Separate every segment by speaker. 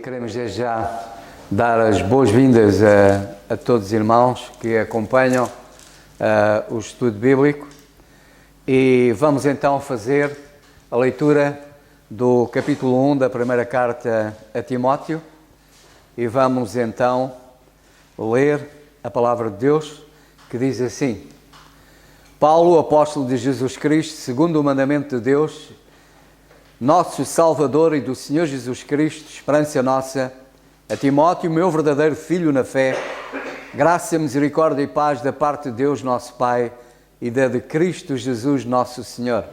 Speaker 1: Queremos desde já dar as boas-vindas a todos os irmãos que acompanham o estudo bíblico e vamos então fazer a leitura do capítulo 1 da primeira carta a Timóteo e vamos então ler a palavra de Deus que diz assim: Paulo, apóstolo de Jesus Cristo, segundo o mandamento de Deus, nosso Salvador e do Senhor Jesus Cristo, esperança nossa, a Timóteo, meu verdadeiro filho na fé, graça, misericórdia e paz da parte de Deus, nosso Pai, e da de Cristo Jesus, nosso Senhor.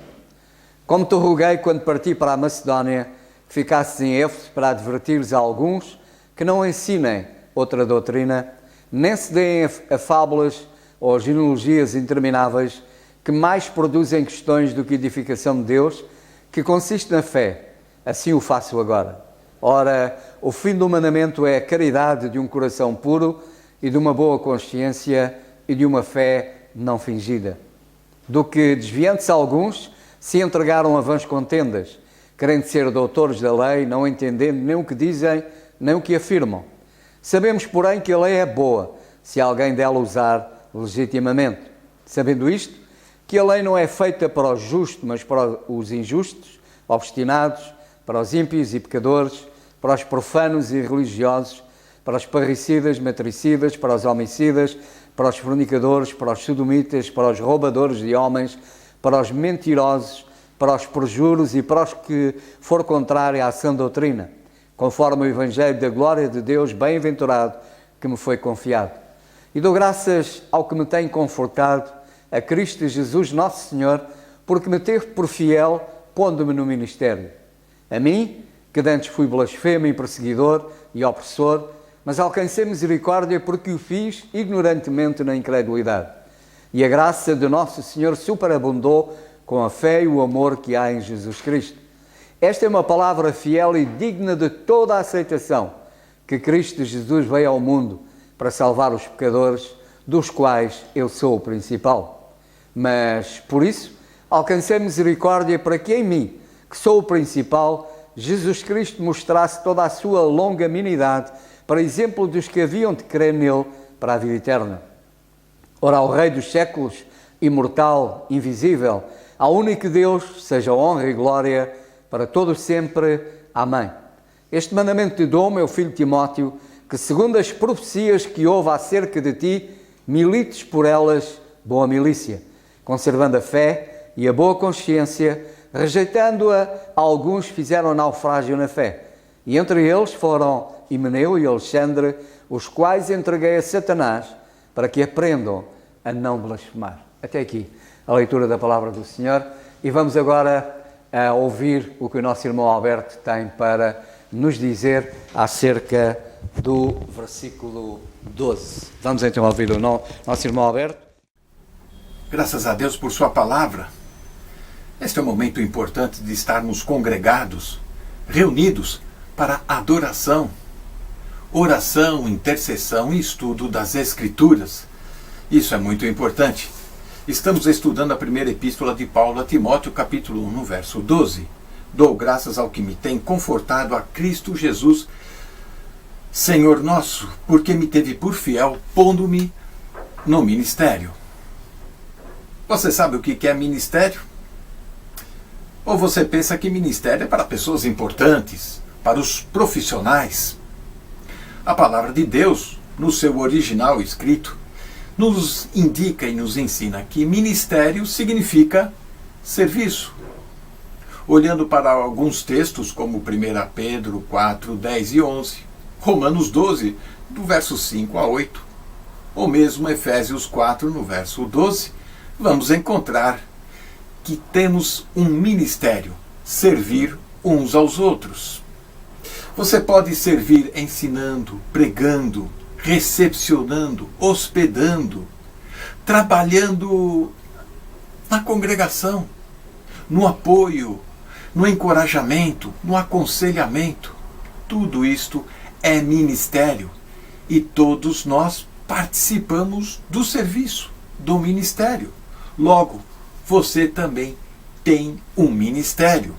Speaker 1: Como te roguei quando parti para a Macedónia, que ficasses em Éfeso para advertires a alguns que não ensinem outra doutrina, nem se deem a fábulas ou genealogias intermináveis que mais produzem questões do que edificação de Deus, que consiste na fé. Assim o faço agora. Ora, o fim do mandamento é a caridade de um coração puro e de uma boa consciência e de uma fé não fingida. Do que, desviando-se alguns, se entregaram a vãs contendas, querendo ser doutores da lei, não entendendo nem o que dizem, nem o que afirmam. Sabemos, porém, que a lei é boa, se alguém dela usar legitimamente. Sabendo isto, que a lei não é feita para os justos, mas para os injustos, obstinados, para os ímpios e pecadores, para os profanos e religiosos, para os parricidas, matricidas, para os homicidas, para os fornicadores, para os sodomitas, para os roubadores de homens, para os mentirosos, para os perjuros e para os que for contrário à sã doutrina, conforme o Evangelho da glória de Deus bem-aventurado que me foi confiado. E dou graças ao que me tem confortado, a Cristo Jesus nosso Senhor, porque me teve por fiel, pondo-me no ministério. A mim, que dantes fui blasfemo e perseguidor e opressor, mas alcancei misericórdia porque o fiz ignorantemente na incredulidade. E a graça de nosso Senhor superabundou com a fé e o amor que há em Jesus Cristo. Esta é uma palavra fiel e digna de toda a aceitação, que Cristo Jesus veio ao mundo para salvar os pecadores, dos quais eu sou o principal. Mas, por isso, alcancei misericórdia para que em mim, que sou o principal, Jesus Cristo mostrasse toda a sua longanimidade, para exemplo dos que haviam de crer nele para a vida eterna. Ora, ao Rei dos séculos, imortal, invisível, ao único Deus, seja honra e glória para todos sempre. Amém. Este mandamento te dou, meu filho Timóteo, que segundo as profecias que houve acerca de ti, milites por elas boa milícia, conservando a fé e a boa consciência, rejeitando-a, alguns fizeram naufrágio na fé. E entre eles foram Himeneu e Alexandre, os quais entreguei a Satanás, para que aprendam a não blasfemar. Até aqui a leitura da palavra do Senhor. E vamos agora a ouvir o que o nosso irmão Alberto tem para nos dizer acerca do versículo 12. Vamos então ouvir o nosso irmão Alberto.
Speaker 2: Graças a Deus por sua palavra. Este é um momento importante de estarmos congregados, reunidos para adoração, oração, intercessão e estudo das Escrituras. Isso é muito importante. Estamos estudando a primeira epístola de Paulo a Timóteo, capítulo 1, no verso 12. Dou graças ao que me tem confortado, a Cristo Jesus, Senhor nosso, porque me teve por fiel, pondo-me no ministério. Você sabe o que é ministério? Ou você pensa que ministério é para pessoas importantes, para os profissionais? A palavra de Deus, no seu original escrito, nos indica e nos ensina que ministério significa serviço. Olhando para alguns textos, como 1 Pedro 4, 10 e 11, Romanos 12, do verso 5 a 8, ou mesmo Efésios 4, no verso 12, vamos encontrar que temos um ministério, servir uns aos outros. Você pode servir ensinando, pregando, recepcionando, hospedando, trabalhando na congregação, no apoio, no encorajamento, no aconselhamento. Tudo isto é ministério e todos nós participamos do serviço, do ministério. Logo, você também tem um ministério.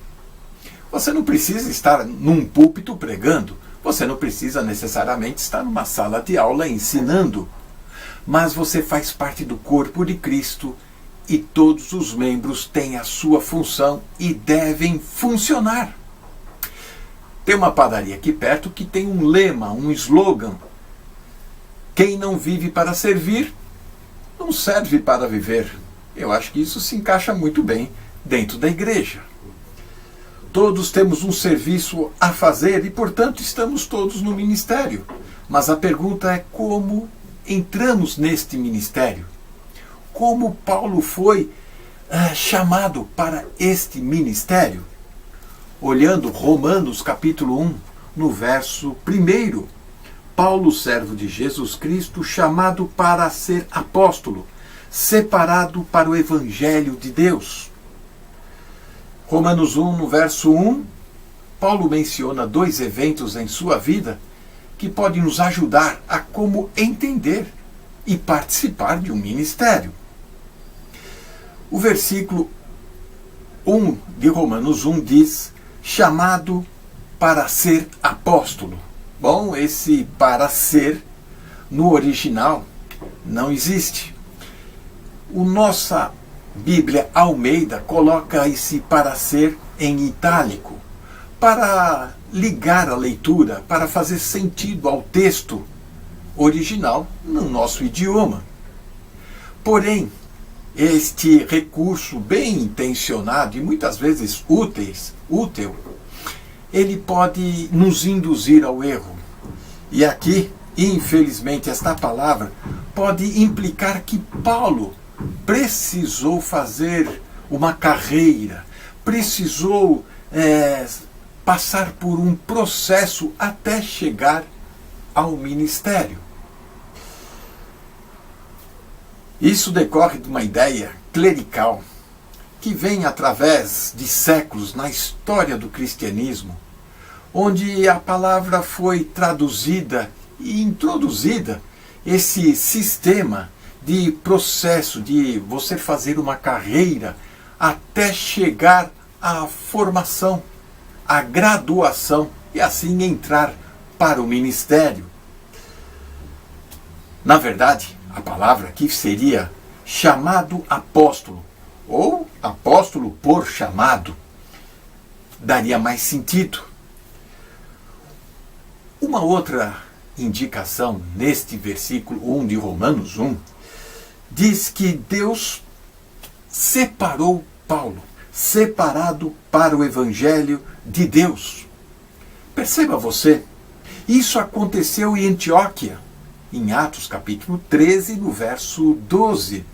Speaker 2: Você não precisa estar num púlpito pregando. Você não precisa necessariamente estar numa sala de aula ensinando, mas você faz parte do corpo de Cristo e todos os membros têm a sua função e devem funcionar. Tem uma padaria aqui perto que tem um lema, um slogan: quem não vive para servir, não serve para viver. Eu acho que isso se encaixa muito bem dentro da igreja. Todos temos um serviço a fazer e, portanto, estamos todos no ministério. Mas a pergunta é como entramos neste ministério? Como Paulo foi chamado para este ministério? Olhando Romanos capítulo 1, no verso 1, Paulo, servo de Jesus Cristo, chamado para ser apóstolo, separado para o evangelho de Deus. Romanos 1, no verso 1, Paulo menciona 2 eventos em sua vida que podem nos ajudar a como entender e participar de um ministério. O versículo 1 de Romanos 1 diz: chamado para ser apóstolo. Bom, esse para ser, no original, não existe. O nossa Bíblia Almeida coloca esse para ser em itálico, para ligar a leitura, para fazer sentido ao texto original no nosso idioma. Porém, este recurso bem intencionado e muitas vezes útil, ele pode nos induzir ao erro. E aqui, infelizmente, esta palavra pode implicar que Paulo precisou fazer uma carreira, precisou passar por um processo até chegar ao ministério. Isso decorre de uma ideia clerical que vem através de séculos na história do cristianismo, onde a palavra foi traduzida e introduzida, esse sistema de processo de você fazer uma carreira até chegar à formação, à graduação e assim entrar para o ministério. Na verdade, a palavra aqui seria chamado apóstolo, ou apóstolo por chamado. Daria mais sentido. Uma outra indicação neste versículo 1 de Romanos 1 diz que Deus separou Paulo, separado para o evangelho de Deus. Perceba você, isso aconteceu em Antioquia, em Atos capítulo 13, no verso 12.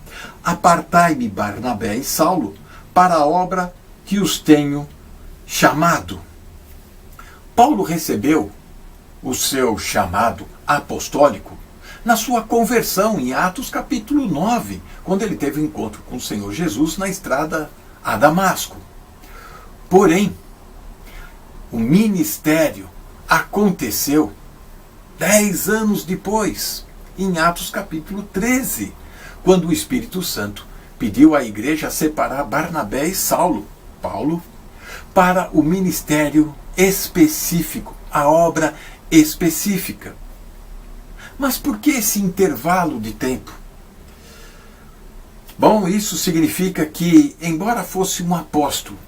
Speaker 2: Apartai-me Barnabé e Saulo para a obra que os tenho chamado. Paulo recebeu o seu chamado apostólico na sua conversão em Atos capítulo 9, quando ele teve um encontro com o Senhor Jesus na estrada a Damasco. Porém, o ministério aconteceu 10 anos depois, em Atos capítulo 13, quando o Espírito Santo pediu à igreja separar Barnabé e Paulo, para o ministério específico, a obra específica. Mas por que esse intervalo de tempo? Bom, isso significa que, embora fosse um apóstolo,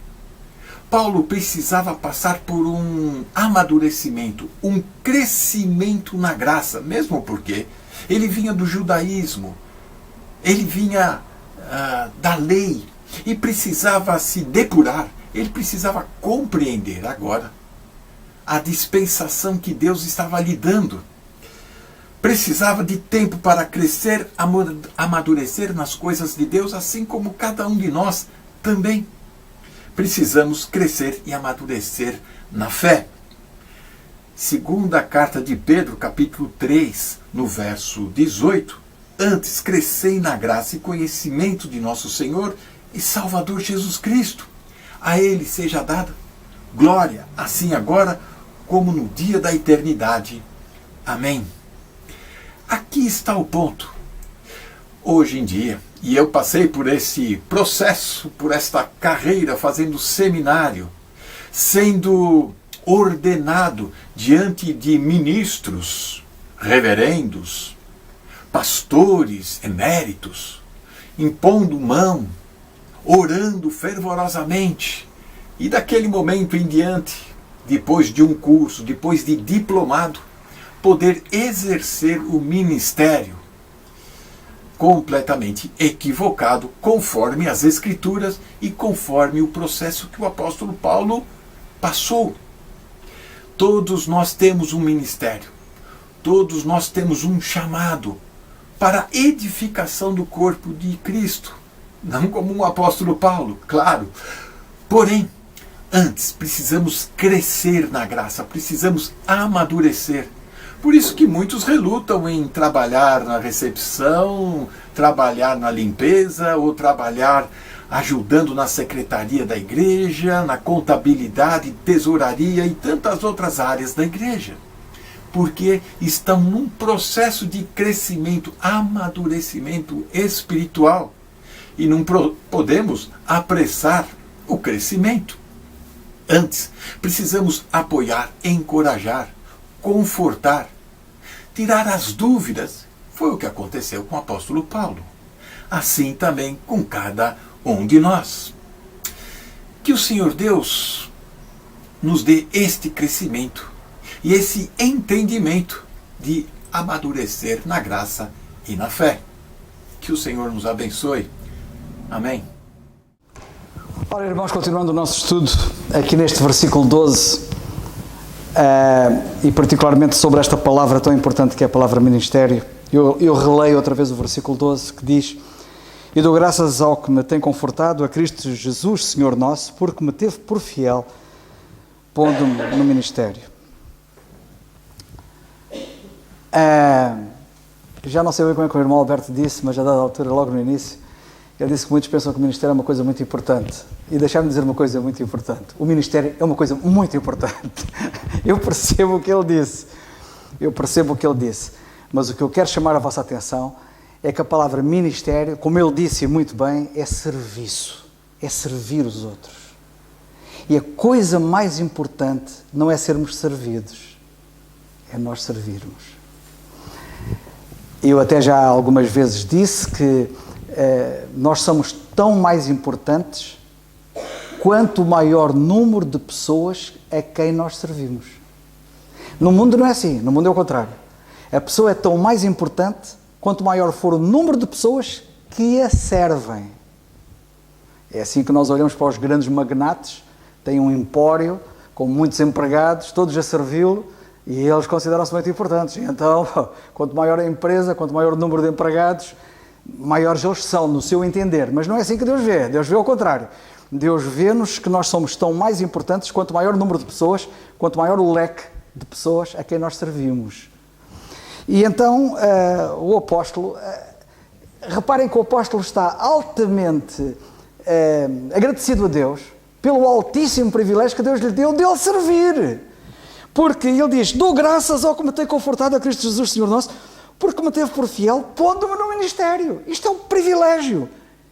Speaker 2: Paulo precisava passar por um amadurecimento, um crescimento na graça, mesmo porque ele vinha do judaísmo, ele vinha da lei e precisava se depurar, ele precisava compreender agora a dispensação que Deus estava lhe dando. Precisava de tempo para crescer, amadurecer nas coisas de Deus, assim como cada um de nós também. Precisamos crescer e amadurecer na fé. Segunda carta de Pedro, capítulo 3, no verso 18. Antes crescei na graça e conhecimento de nosso Senhor e Salvador Jesus Cristo. A Ele seja dada glória, assim agora como no dia da eternidade. Amém. Aqui está o ponto. Hoje em dia, e eu passei por esse processo, por esta carreira, fazendo seminário, sendo ordenado diante de ministros, reverendos, pastores eméritos, impondo mão, orando fervorosamente. E daquele momento em diante, depois de um curso, depois de diplomado, poder exercer o ministério completamente equivocado, conforme as Escrituras e conforme o processo que o apóstolo Paulo passou. Todos nós temos um ministério, todos nós temos um chamado para a edificação do corpo de Cristo, não como o apóstolo Paulo, claro. Porém, antes precisamos crescer na graça, precisamos amadurecer. Por isso que muitos relutam em trabalhar na recepção, trabalhar na limpeza ou trabalhar ajudando na secretaria da igreja, na contabilidade, tesouraria e tantas outras áreas da igreja. Porque estão num processo de crescimento, amadurecimento espiritual. E não podemos apressar o crescimento. Antes, precisamos apoiar, encorajar, confortar, tirar as dúvidas. Foi o que aconteceu com o apóstolo Paulo. Assim também com cada um de nós. Que o Senhor Deus nos dê este crescimento e esse entendimento de amadurecer na graça e na fé. Que o Senhor nos abençoe. Amém.
Speaker 3: Ora, irmãos, continuando o nosso estudo aqui neste versículo 12, e particularmente sobre esta palavra tão importante que é a palavra ministério, eu releio outra vez o versículo 12 que diz: "E dou graças ao que me tem confortado, a Cristo Jesus, Senhor nosso, porque me teve por fiel, pondo-me no ministério." Já não sei bem como é que o irmão Alberto disse, mas já dada a altura, logo no início, ele disse que muitos pensam que o ministério é uma coisa muito importante. E deixar-me dizer uma coisa muito importante. O ministério é uma coisa muito importante. Eu percebo o que ele disse. Mas o que eu quero chamar a vossa atenção é que a palavra ministério, como ele disse muito bem, é serviço. É servir os outros. E a coisa mais importante não é sermos servidos, é nós servirmos. Eu até já algumas vezes disse que nós somos tão mais importantes quanto maior número de pessoas a quem nós servimos. No mundo não é assim, no mundo é o contrário. A pessoa é tão mais importante quanto maior for o número de pessoas que a servem. É assim que nós olhamos para os grandes magnates, têm um empório com muitos empregados, todos a servi-lo, e eles consideram-se muito importantes. E então, quanto maior a empresa, quanto maior o número de empregados, maiores eles são, no seu entender. Mas não é assim que Deus vê. Deus vê ao contrário. Deus vê-nos que nós somos tão mais importantes quanto maior o número de pessoas, quanto maior o leque de pessoas a quem nós servimos. E então, o apóstolo, reparem que o apóstolo está altamente agradecido a Deus pelo altíssimo privilégio que Deus lhe deu de ele servir. Porque ele diz: "Dou graças ao que me tem confortado, a Cristo Jesus, Senhor nosso, porque me teve por fiel, pondo-me no ministério." Isto é um privilégio.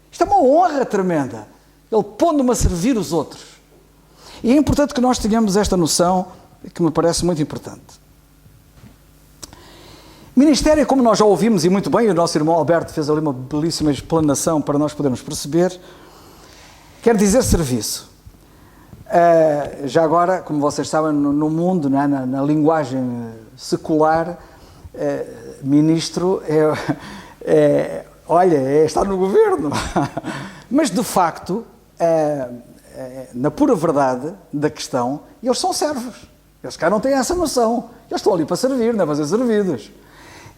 Speaker 3: Isto é uma honra tremenda. Ele pondo-me a servir os outros. E é importante que nós tenhamos esta noção, que me parece muito importante. Ministério, como nós já ouvimos, e muito bem, o nosso irmão Alberto fez ali uma belíssima explanação para nós podermos perceber, quer dizer serviço. Já agora, como vocês sabem, no mundo, não é? na linguagem secular, ministro é estar no governo. Mas, de facto, na pura verdade da questão, eles são servos. Eles cá não têm essa noção. Eles estão ali para servir, não é para ser servidos.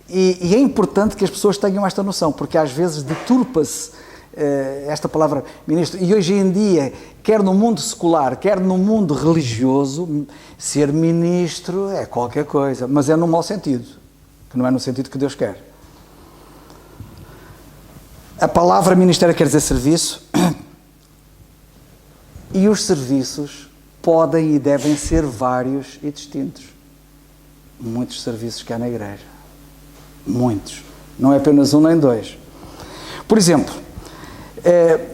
Speaker 3: E é importante que as pessoas tenham esta noção, porque às vezes deturpa-se esta palavra ministro. E hoje em dia, quer no mundo secular, quer no mundo religioso, ser ministro é qualquer coisa, mas é no mau sentido, que não é no sentido que Deus quer. A palavra ministério quer dizer serviço, e os serviços podem e devem ser vários e distintos. Muitos serviços que há na igreja. Muitos. Não é apenas um nem dois. Por exemplo,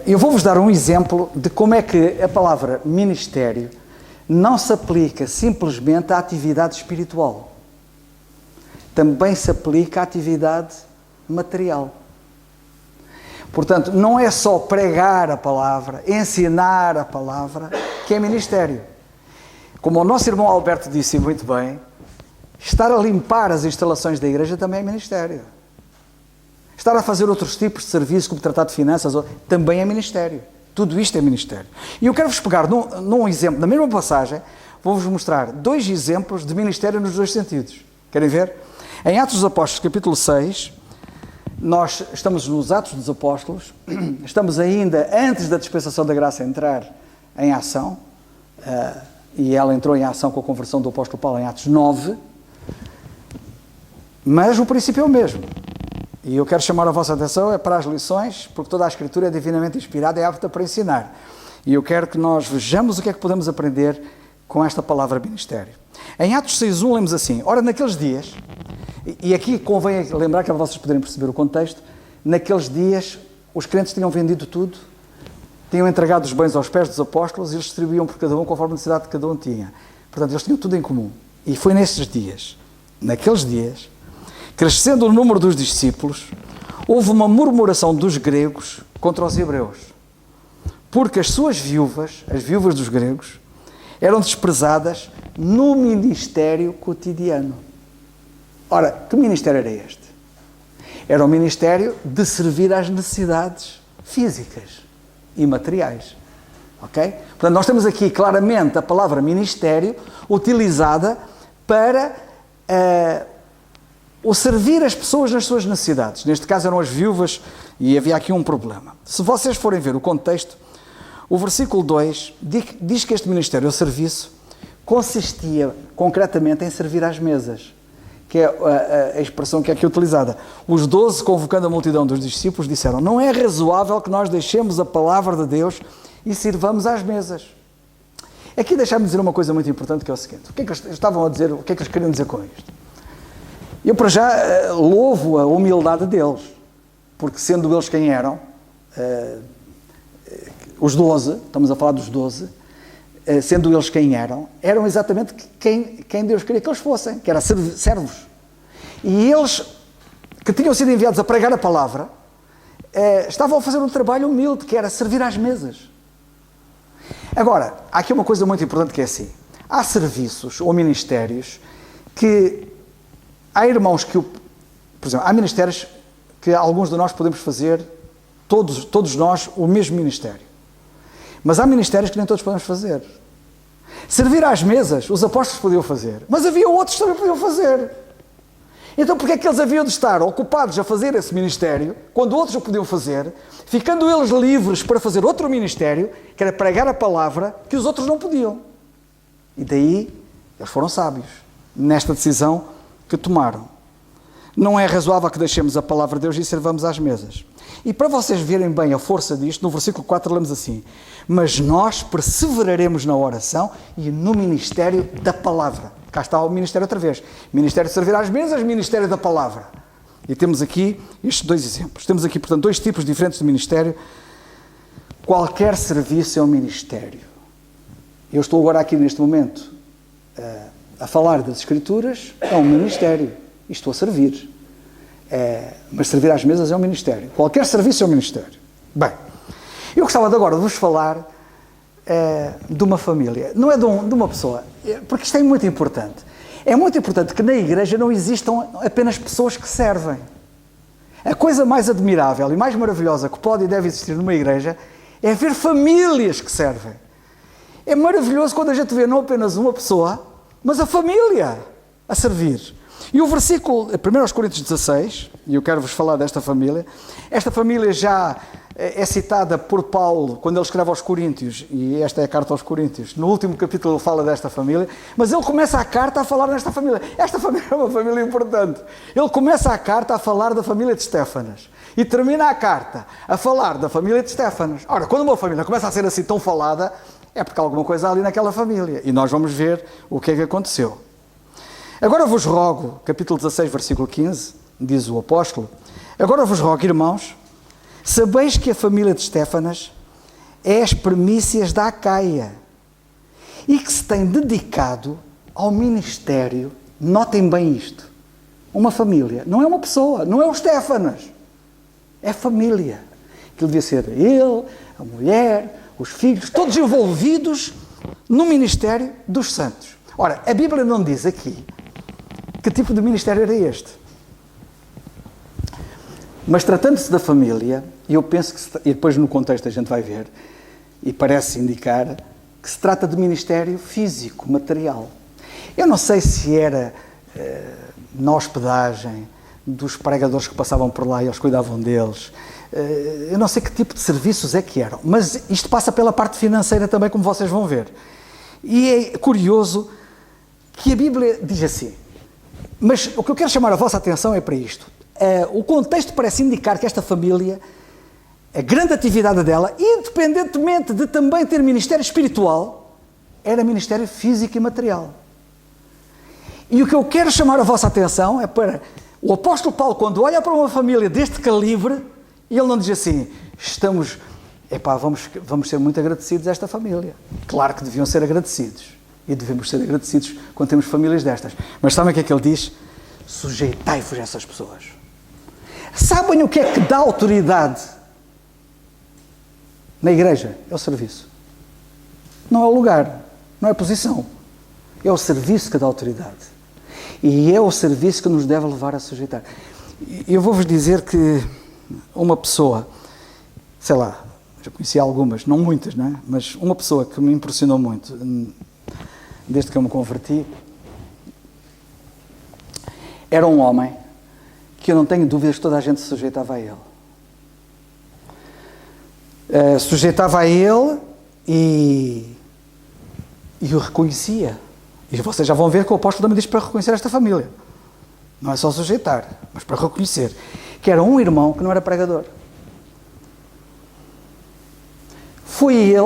Speaker 3: eu vou-vos dar um exemplo de como é que a palavra ministério não se aplica simplesmente à atividade espiritual. Também se aplica à atividade material. Portanto, não é só pregar a palavra, ensinar a palavra, que é ministério. Como o nosso irmão Alberto disse muito bem, estar a limpar as instalações da igreja também é ministério. Estar a fazer outros tipos de serviço, como tratar de finanças, também é ministério. Tudo isto é ministério. E eu quero-vos pegar num exemplo, na mesma passagem, vou-vos mostrar 2 exemplos de ministério nos 2 sentidos. Querem ver? Em Atos dos Apóstolos, capítulo 6, nós estamos nos Atos dos Apóstolos, estamos ainda antes da dispensação da graça entrar em ação, e ela entrou em ação com a conversão do apóstolo Paulo em Atos 9, mas o princípio é o mesmo. E eu quero chamar a vossa atenção para as lições, porque toda a Escritura é divinamente inspirada e apta para ensinar. E eu quero que nós vejamos o que é que podemos aprender com esta palavra ministério. Em Atos 6.1 lemos assim: ora, naqueles dias, e aqui convém lembrar que vocês poderem perceber o contexto, naqueles dias os crentes tinham vendido tudo, tinham entregado os bens aos pés dos apóstolos e eles distribuíam por cada um conforme a necessidade que cada um tinha. Portanto, eles tinham tudo em comum. E foi nesses dias, naqueles dias, crescendo o número dos discípulos, houve uma murmuração dos gregos contra os hebreus, porque as suas viúvas, as viúvas dos gregos, eram desprezadas no ministério cotidiano. Ora, que ministério era este? Era o ministério de servir às necessidades físicas e materiais. Ok? Portanto, nós temos aqui claramente a palavra ministério utilizada para o servir as pessoas nas suas necessidades. Neste caso eram as viúvas e havia aqui um problema. Se vocês forem ver o contexto, o versículo 2 diz que este ministério, o serviço, consistia concretamente em servir às mesas, que é a expressão que é aqui utilizada. Os 12, convocando a multidão dos discípulos, disseram: não é razoável que nós deixemos a palavra de Deus e sirvamos às mesas. Aqui deixar-me dizer uma coisa muito importante, que é o seguinte: o que é que eles estavam a dizer, o que é que eles queriam dizer com isto? Eu, para já, louvo a humildade deles, porque sendo eles quem eram, os 12, estamos a falar dos 12, sendo eles quem eram exatamente quem Deus queria que eles fossem, que era servos. E eles, que tinham sido enviados a pregar a palavra, estavam a fazer um trabalho humilde, que era servir às mesas. Agora, há aqui uma coisa muito importante que é assim: há serviços ou ministérios que há irmãos que, por exemplo, há ministérios que alguns de nós podemos fazer, todos nós, o mesmo ministério. Mas há ministérios que nem todos podemos fazer. Servir às mesas, os apóstolos podiam fazer, mas havia outros que também podiam fazer. Então, porque é que eles haviam de estar ocupados a fazer esse ministério, quando outros o podiam fazer, ficando eles livres para fazer outro ministério, que era pregar a palavra, que os outros não podiam? E daí, eles foram sábios nesta decisão que tomaram. Não é razoável que deixemos a palavra de Deus e servamos às mesas. E para vocês verem bem a força disto, no versículo 4 lemos assim: mas nós perseveraremos na oração e no ministério da palavra. Cá está o ministério outra vez. Ministério de servir às mesas, ministério da palavra. E temos aqui estes 2 exemplos. Temos aqui, portanto, 2 tipos diferentes de ministério. Qualquer serviço é um ministério. Eu estou agora aqui neste momento a falar das Escrituras, é um ministério. E estou a servir. Mas servir às mesas é um ministério. Qualquer serviço é um ministério. Bem, eu gostava de agora de vos falar de uma família. Não é de uma pessoa, porque isto é muito importante. É muito importante que na igreja não existam apenas pessoas que servem. A coisa mais admirável e mais maravilhosa que pode e deve existir numa igreja é ver famílias que servem. É maravilhoso quando a gente vê não apenas uma pessoa, mas a família a servir. E o versículo, 1 Coríntios 16, e eu quero vos falar desta família, esta família já é citada por Paulo quando ele escreve aos Coríntios, e esta é a carta aos Coríntios. No último capítulo ele fala desta família, mas ele começa a carta a falar desta família. Esta família é uma família importante. Ele começa a carta a falar da família de Estéfanas e termina a carta a falar da família de Estéfanas. Ora, quando uma família começa a ser assim tão falada, é porque há alguma coisa ali naquela família, e nós vamos ver o que é que aconteceu. Agora vos rogo, capítulo 16, versículo 15, diz o apóstolo: agora vos rogo, irmãos, sabeis que a família de Estéfanas é as primícias da Acaia, e que se tem dedicado ao ministério. Notem bem isto. Uma família, não é uma pessoa, não é o Stefanas, é família. Aquilo devia ser ele, a mulher, os filhos, todos envolvidos no ministério dos santos. Ora, a Bíblia não diz aqui que tipo de ministério era este. Mas tratando-se da família, eu penso que, e depois no contexto a gente vai ver, e parece indicar que se trata de ministério físico, material. Eu não sei se era na hospedagem, dos pregadores que passavam por lá e eles cuidavam deles. Eu não sei que tipo de serviços é que eram, mas isto passa pela parte financeira também, como vocês vão ver. E é curioso que a Bíblia diz assim, mas o que eu quero chamar a vossa atenção é para isto. O contexto parece indicar que esta família, a grande atividade dela, independentemente de também ter ministério espiritual, era ministério físico e material. E o que eu quero chamar a vossa atenção é para o apóstolo Paulo, quando olha para uma família deste calibre, ele não diz assim, vamos ser muito agradecidos a esta família. Claro que deviam ser agradecidos. E devemos ser agradecidos quando temos famílias destas. Mas sabem o que é que ele diz? Sujeitai-vos a essas pessoas. Sabem o que é que dá autoridade na igreja? É o serviço. Não é o lugar, não é a posição. É o serviço que dá autoridade. E é o serviço que nos deve levar a sujeitar. Eu vou-vos dizer que uma pessoa, sei lá, já conheci algumas, não muitas, não é? Mas uma pessoa que me impressionou muito, desde que eu me converti, era um homem que eu não tenho dúvidas que toda a gente se sujeitava a ele. Sujeitava a ele e o reconhecia. E vocês já vão ver que o apóstolo também diz para reconhecer esta família. Não é só sujeitar, mas para reconhecer. Que era um irmão que não era pregador. Foi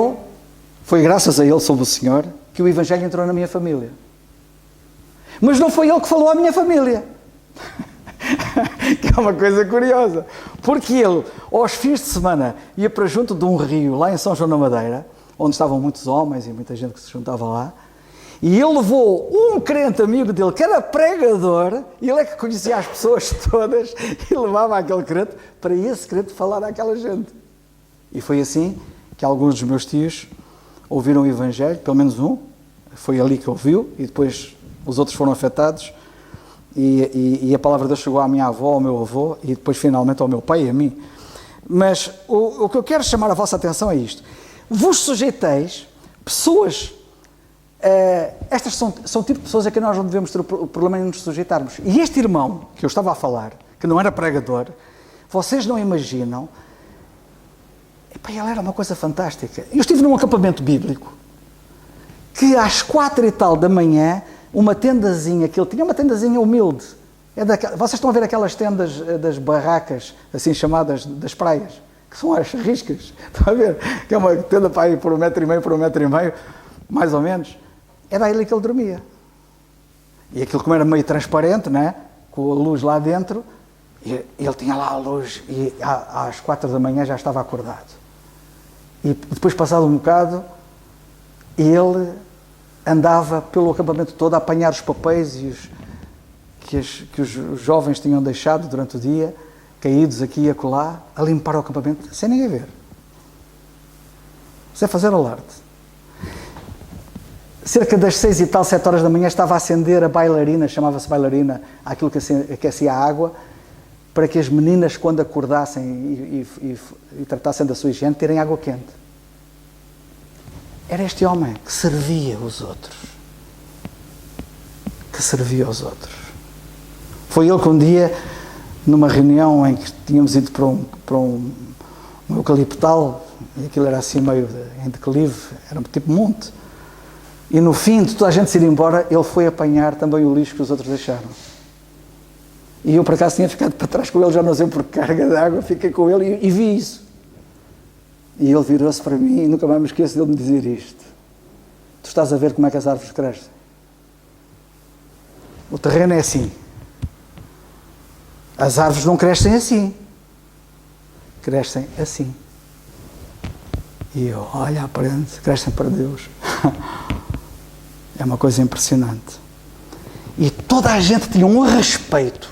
Speaker 3: graças a ele, sob o Senhor, que o Evangelho entrou na minha família. Mas não foi ele que falou à minha família. Que é uma coisa curiosa. Porque ele, aos fins de semana, ia para junto de um rio, lá em São João da Madeira, onde estavam muitos homens e muita gente que se juntava lá, e ele levou um crente amigo dele, que era pregador, e ele é que conhecia as pessoas todas, e levava aquele crente para esse crente falar àquela gente. E foi assim que alguns dos meus tios ouviram o Evangelho, pelo menos um, foi ali que ouviu, e depois os outros foram afetados, e a palavra de Deus chegou à minha avó, ao meu avô, e depois finalmente ao meu pai e a mim. Mas o que eu quero chamar a vossa atenção é isto. Vos sujeiteis, pessoas... estas são o tipo de pessoas a que nós não devemos ter o problema em nos sujeitarmos. E este irmão que eu estava a falar, que não era pregador, vocês não imaginam, ele era uma coisa fantástica. Eu estive num acampamento bíblico que às 4 e tal da manhã, uma tendazinha que ele tinha, uma tendazinha humilde. Vocês estão a ver aquelas tendas das barracas, assim chamadas, das praias, que são as riscas, estão a ver? Que é uma tenda para ir por 1,5 m por 1,5 m, mais ou menos. Era ali que ele dormia. E aquilo, como era meio transparente, né? Com a luz lá dentro, e ele tinha lá a luz e às 4 da manhã já estava acordado. E depois, passado um bocado, ele andava pelo acampamento todo a apanhar os papéis que os jovens tinham deixado durante o dia, caídos aqui e acolá, a limpar o acampamento, sem ninguém ver. Sem fazer alarde. Cerca das 6 e tal, 7 horas da manhã, estava a acender a bailarina, chamava-se bailarina, aquilo que aquecia a água, para que as meninas, quando acordassem e tratassem da sua higiene, terem água quente. Era este homem que servia os outros. Que servia aos outros. Foi ele que um dia, numa reunião em que tínhamos ido para um eucaliptal, e aquilo era assim meio em declive, era um tipo monte, e no fim de toda a gente se ir embora, ele foi apanhar também o lixo que os outros deixaram. E eu, por acaso, tinha ficado para trás com ele, já não sei por carga de água, fiquei com ele e vi isso. E ele virou-se para mim e nunca mais me esqueço dele me dizer isto. Tu estás a ver como é que as árvores crescem? O terreno é assim. As árvores não crescem assim. Crescem assim. E eu, olha, aprende, crescem para Deus. É uma coisa impressionante. E toda a gente tinha um respeito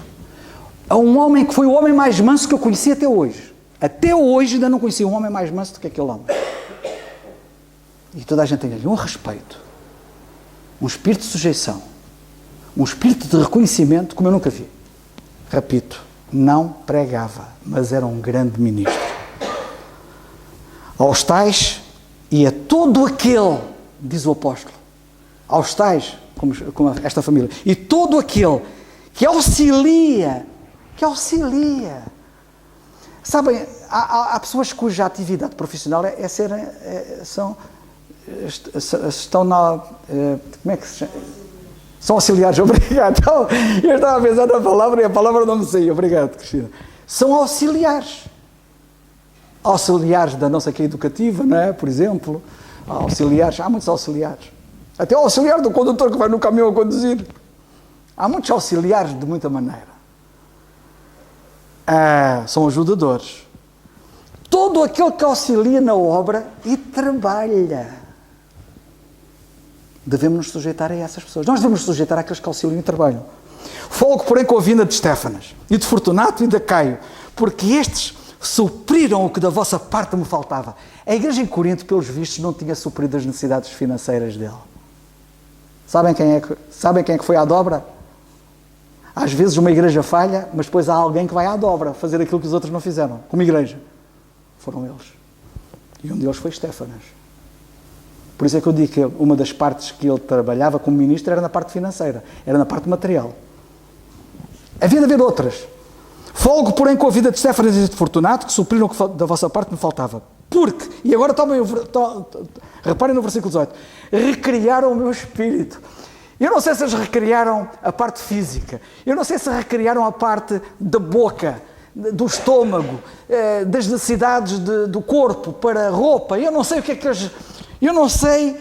Speaker 3: a um homem que foi o homem mais manso que eu conheci até hoje. Até hoje ainda não conheci um homem mais manso do que aquele homem. E toda a gente tinha-lhe um respeito, um espírito de sujeição, um espírito de reconhecimento como eu nunca vi. Repito, não pregava, mas era um grande ministro. Aos tais e a todo aquele, diz o apóstolo, aos tais, como esta família, e todo aquele que auxilia. Sabem, há pessoas cuja atividade profissional estão na... como é que se chama? São auxiliares, obrigado. Então, eu estava a pensar na palavra e a palavra não me saía. Obrigado, Cristina. São auxiliares. Auxiliares da nossa que educativa, não é? Por exemplo. Auxiliares, há muitos auxiliares. Até o auxiliar do condutor que vai no caminhão a conduzir. Há muitos auxiliares de muita maneira. São ajudadores. Todo aquele que auxilia na obra e trabalha. Devemos nos sujeitar a essas pessoas. Nós devemos nos sujeitar àqueles que auxiliam e trabalham. Folgo, porém, com a vinda de Estéfanas, e de Fortunato e de Caio, porque estes supriram o que da vossa parte me faltava. A igreja em Corinto, pelos vistos, não tinha suprido as necessidades financeiras dele. Sabem quem é que foi à dobra? Às vezes uma igreja falha, mas depois há alguém que vai à dobra fazer aquilo que os outros não fizeram. Como igreja. Foram eles. E um deles foi Estéfanas. Por isso é que eu digo que uma das partes que ele trabalhava como ministro era na parte financeira, era na parte material. Havia de haver outras. Folgo, porém, com a vida de Estéfanas e de Fortunato, que supriram o que da vossa parte me faltava. Porque, e agora reparem no versículo 18, recriaram o meu espírito. Eu não sei se eles recriaram a parte física, eu não sei se recriaram a parte da boca, do estômago, das necessidades do corpo para a roupa, eu não sei o que é que eles... Eu não sei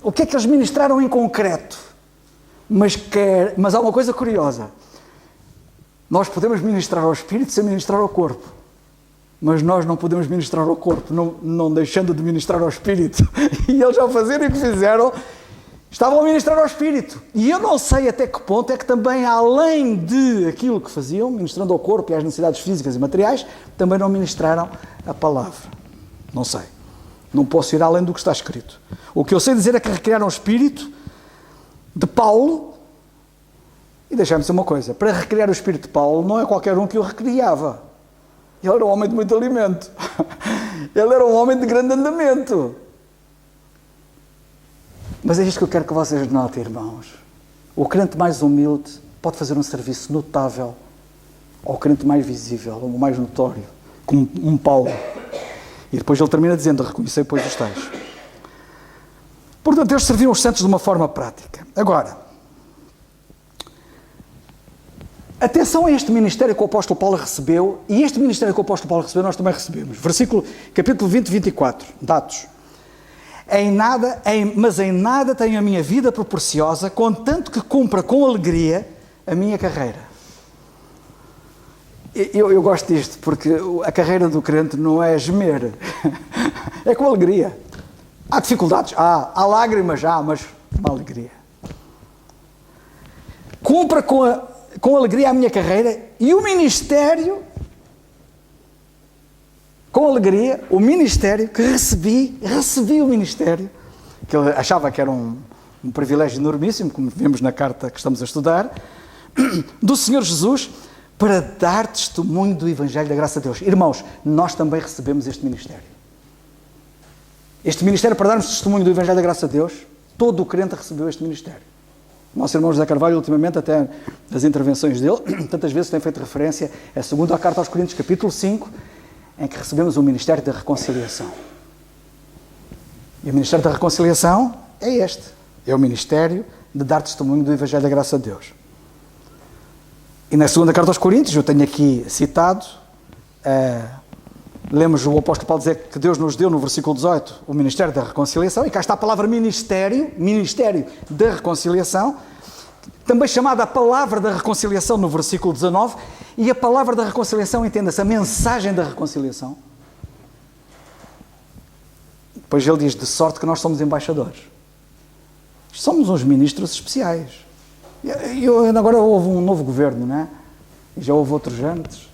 Speaker 3: o que é que eles ministraram em concreto, mas há uma coisa curiosa. Nós podemos ministrar ao espírito sem ministrar ao corpo, mas nós não podemos ministrar ao corpo, não deixando de ministrar ao espírito. E eles, ao fazerem o que fizeram, estavam a ministrar ao espírito. E eu não sei até que ponto é que também, além de aquilo que faziam, ministrando ao corpo e às necessidades físicas e materiais, também não ministraram a palavra. Não sei. Não posso ir além do que está escrito. O que eu sei dizer é que recriaram o espírito de Paulo. E deixai-me dizer uma coisa. Para recriar o espírito de Paulo, não é qualquer um que o recriava. Ele era um homem de muito alimento. Ele era um homem de grande andamento. Mas é isto que eu quero que vocês notem, irmãos. O crente mais humilde pode fazer um serviço notável ao crente mais visível, ou mais notório, como um Paulo. E depois ele termina dizendo, reconhecei, pois, os tais. Portanto, eles serviam os santos de uma forma prática. Agora, atenção a este ministério que o apóstolo Paulo recebeu, e este ministério que o apóstolo Paulo recebeu, nós também recebemos. Capítulo 20, 24, dados. Mas em nada tenho a minha vida proporciosa, contanto que cumpra com alegria a minha carreira. Eu gosto disto, porque a carreira do crente não é gemer, é com alegria. Há dificuldades? Há lágrimas? Mas uma alegria. Cumpra com alegria a minha carreira e o ministério, com alegria, o ministério que recebi o ministério, que ele achava que era um privilégio enormíssimo, como vemos na carta que estamos a estudar, do Senhor Jesus, para dar testemunho do Evangelho da graça de Deus. Irmãos, nós também recebemos este ministério. Este ministério para darmos testemunho do Evangelho da graça de Deus, todo o crente recebeu este ministério. O nosso irmão José Carvalho, ultimamente, até nas intervenções dele, tantas vezes tem feito referência à segunda carta aos Coríntios, capítulo 5, em que recebemos o ministério da reconciliação. E o ministério da reconciliação é este. É o ministério de dar testemunho do Evangelho da graça de Deus. E na segunda carta aos Coríntios, eu tenho aqui citado, lemos o apóstolo Paulo dizer que Deus nos deu, no versículo 18, o ministério da reconciliação, e cá está a palavra ministério da reconciliação, também chamada a palavra da reconciliação no versículo 19, e a palavra da reconciliação, entenda-se, a mensagem da reconciliação. Pois ele diz, de sorte que nós somos embaixadores. Somos uns ministros especiais. E agora houve um novo governo, não é? E já houve outros antes,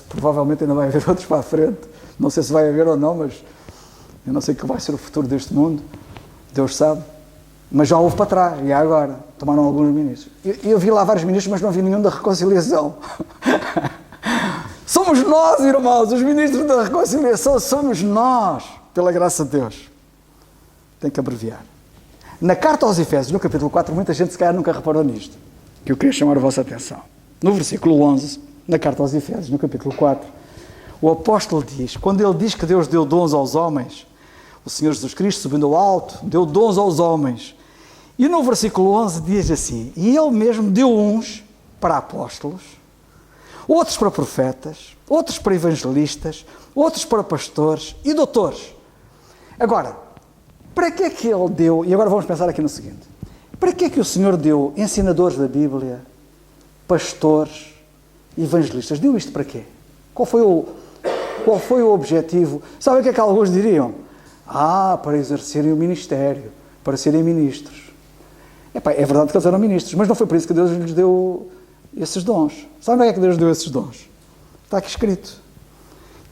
Speaker 3: provavelmente ainda vai haver outros para a frente. Não sei se vai haver ou não, mas eu não sei o que vai ser o futuro deste mundo. Deus sabe. Mas já houve para trás, e agora. Tomaram alguns ministros. Eu vi lá vários ministros, mas não vi nenhum da reconciliação. Somos nós, irmãos, os ministros da reconciliação, somos nós, pela graça de Deus. Tem que abreviar. Na carta aos Efésios, no capítulo 4, muita gente se calhar nunca reparou nisto, que eu queria chamar a vossa atenção. No versículo 11, na carta aos Efésios, no capítulo 4, o apóstolo diz, quando ele diz que Deus deu dons aos homens, o Senhor Jesus Cristo, subindo ao alto, deu dons aos homens. E no versículo 11 diz assim, e ele mesmo deu uns para apóstolos, outros para profetas, outros para evangelistas, outros para pastores e doutores. Agora, para que é que ele deu, e agora vamos pensar aqui no seguinte, para que é que o Senhor deu ensinadores da Bíblia, pastores, evangelistas? Deu isto para quê? Qual foi o objetivo? Sabe o que é que alguns diriam? Para exercerem o ministério, para serem ministros. É verdade que eles eram ministros, mas não foi por isso que Deus lhes deu esses dons. Sabe onde é que Deus deu esses dons? Está aqui escrito.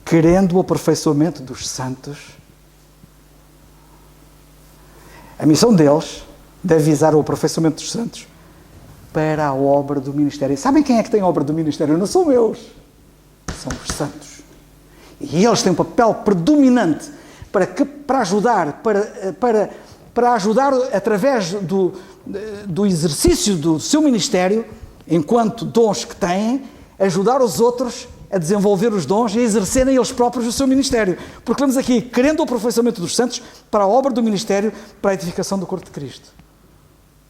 Speaker 3: Querendo o aperfeiçoamento dos santos. A missão deles deve visar o aperfeiçoamento dos santos para a obra do ministério. Sabem quem é que tem a obra do ministério? Não são eles. São os santos. E eles têm um papel predominante para ajudar, para ajudar através do exercício do seu ministério, enquanto dons que têm, ajudar os outros a desenvolver os dons e a exercerem eles próprios o seu ministério. Porque vamos aqui, querendo o aperfeiçoamento dos santos para a obra do ministério, para a edificação do corpo de Cristo.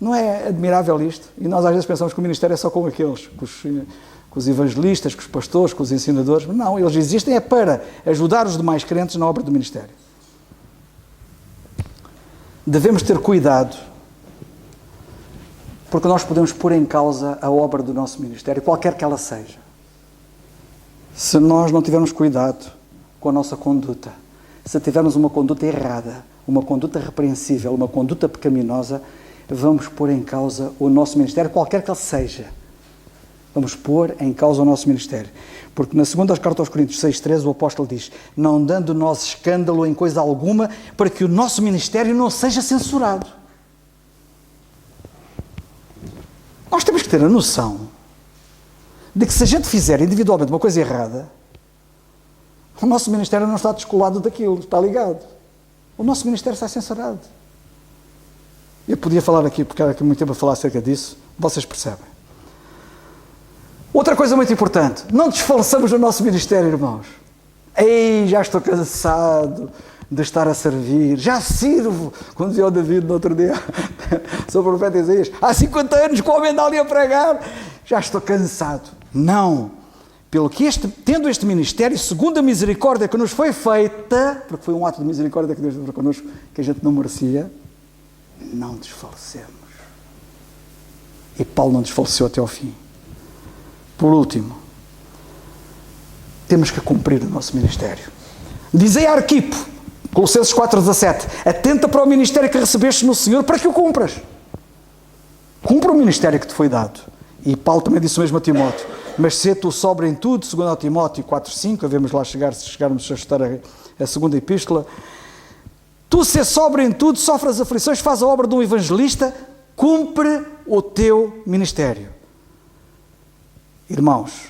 Speaker 3: Não é admirável isto? E nós às vezes pensamos que o ministério é só com aqueles, com os evangelistas, com os pastores, com os ensinadores. Não, eles existem para ajudar os demais crentes na obra do ministério. Devemos ter cuidado, porque nós podemos pôr em causa a obra do nosso ministério, qualquer que ela seja. Se nós não tivermos cuidado com a nossa conduta, se tivermos uma conduta errada, uma conduta repreensível, uma conduta pecaminosa, vamos pôr em causa o nosso ministério, qualquer que ele seja. Vamos pôr em causa o nosso ministério. Porque na segunda carta aos Coríntios 6,13 o apóstolo diz, não dando nós escândalo em coisa alguma, para que o nosso ministério não seja censurado. Nós temos que ter a noção de que se a gente fizer individualmente uma coisa errada, o nosso ministério não está descolado daquilo, está ligado. O nosso ministério está censurado. Eu podia falar aqui, porque há aqui muito tempo a falar acerca disso, vocês percebem. Outra coisa muito importante, não desfaleçamos o nosso ministério, irmãos. Ei, já estou cansado de estar a servir, já sirvo, como dizia o David no outro dia, sobre o profeta Isaías, há 50 anos que o homem anda ali a pregar, já estou cansado. Não, pelo que tendo este ministério, segundo a misericórdia que nos foi feita, porque foi um ato de misericórdia que Deus deu para connosco, que a gente não merecia, não desfalecemos. E Paulo não desfaleceu até ao fim. Por último, temos que cumprir o nosso ministério. Dizei a Arquipo, Colossenses 4,17, atenta para o ministério que recebeste no Senhor para que o cumpras. Cumpra o ministério que te foi dado. E Paulo também disse o mesmo a Timóteo. Mas se tu sobra em tudo, segundo a Timóteo 4,5, devemos lá chegar, se chegarmos a estudar a segunda epístola, tu se sobra em tudo, sofre as aflições, faz a obra de um evangelista, cumpre o teu ministério. Irmãos,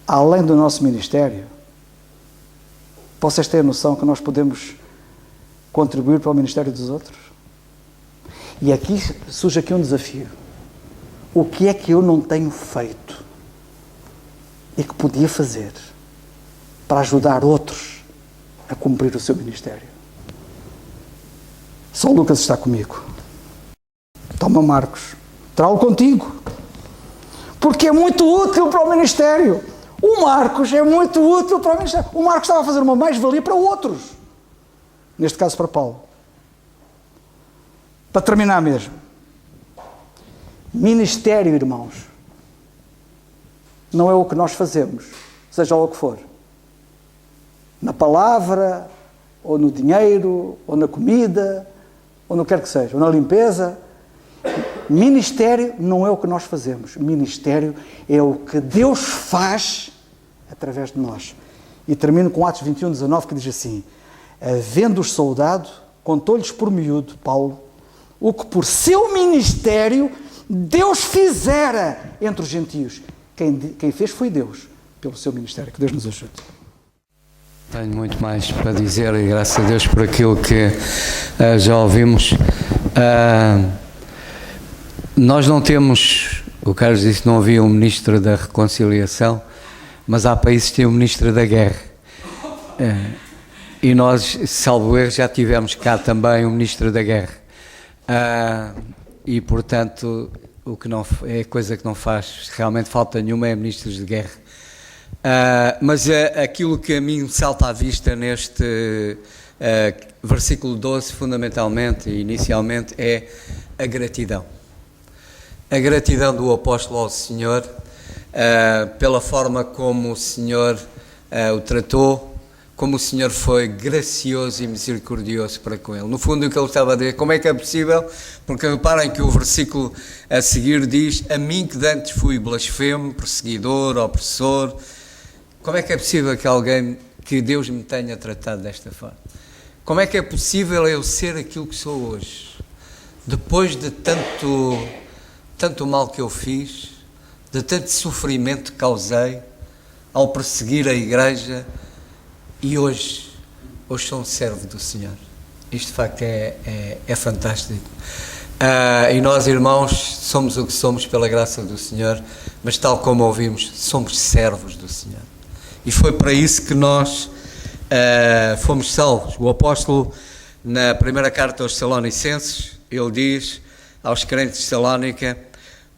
Speaker 3: além do nosso ministério, vocês têm a noção que nós podemos contribuir para o ministério dos outros? E aqui surge aqui um desafio. O que é que eu não tenho feito e que podia fazer para ajudar outros a cumprir o seu ministério? Só o Lucas está comigo. Toma Marcos, trá-lo contigo, porque é muito útil para o ministério. O Marcos é muito útil para o ministério. O Marcos estava a fazer uma mais-valia para outros, neste caso para Paulo. Para terminar mesmo, ministério, irmãos, não é o que nós fazemos, seja lá o que for. na palavra, ou no dinheiro, ou na comida, ou no que quer que seja, ou na limpeza. Ministério não é o que nós fazemos. Ministério é o que Deus faz através de nós. E termino com Atos 21:19, que diz assim: havendo-os saudado, contou-lhes por miúdo, Paulo, o que por seu ministério Deus fizera entre os gentios. Quem fez foi Deus, pelo seu ministério. Que Deus nos ajude.
Speaker 1: Tenho muito mais para dizer e graças a Deus por aquilo que já ouvimos. Nós não temos, o Carlos disse que não havia um ministro da reconciliação, mas há países que têm um ministro da guerra. E nós, salvo erro, já tivemos cá também um ministro da guerra. E, portanto, o que não, é coisa que não faz realmente falta nenhuma é ministros de guerra. Mas aquilo que a mim me salta à vista neste versículo 12, fundamentalmente e inicialmente, é a gratidão. A gratidão do apóstolo ao Senhor, pela forma como o Senhor o tratou, como o Senhor foi gracioso e misericordioso para com ele. No fundo, o que ele estava a dizer, como é que é possível? Porque reparem que o versículo a seguir diz: a mim que dantes fui blasfemo, perseguidor, opressor. Como é que é possível que Deus me tenha tratado desta forma? Como é que é possível eu ser aquilo que sou hoje? Depois de tanto mal que eu fiz, de tanto sofrimento que causei ao perseguir a igreja, e hoje sou um servo do Senhor. Isto de facto é fantástico. E nós, irmãos, somos o que somos pela graça do Senhor, mas tal como ouvimos, somos servos do Senhor. E foi para isso que nós fomos salvos. O apóstolo, na primeira carta aos Tessalonicenses, ele diz aos crentes de Salónica: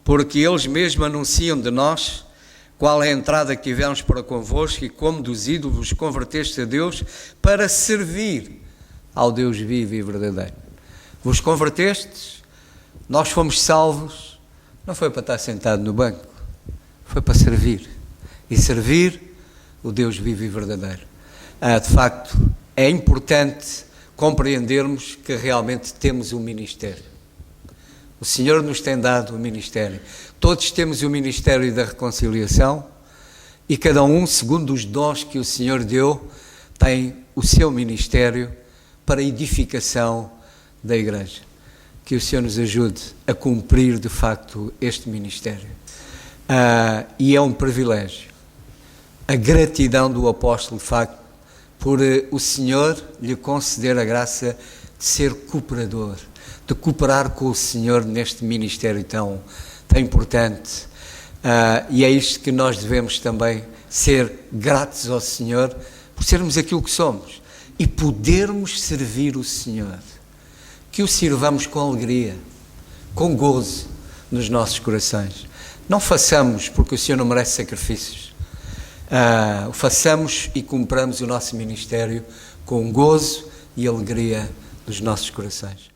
Speaker 1: porque eles mesmos anunciam de nós qual é a entrada que tivemos para convosco e como dos ídolos vos converteste a Deus para servir ao Deus vivo e verdadeiro. Vos convertestes, nós fomos salvos, não foi para estar sentado no banco, foi para servir. E servir o Deus vivo e verdadeiro. De facto, é importante compreendermos que realmente temos um ministério. O Senhor nos tem dado um ministério. Todos temos o ministério da reconciliação e cada um, segundo os dons que o Senhor deu, tem o seu ministério para a edificação da igreja. Que o Senhor nos ajude a cumprir de facto este ministério. E é um privilégio. A gratidão do apóstolo, de facto, por o Senhor lhe conceder a graça de ser cooperador, de cooperar com o Senhor neste ministério tão importante. E é isto que nós devemos também ser gratos ao Senhor por sermos aquilo que somos e podermos servir o Senhor. Que o sirvamos com alegria, com gozo nos nossos corações. Não façamos porque o Senhor não merece sacrifícios. Façamos e cumpramos o nosso ministério com gozo e alegria dos nossos corações.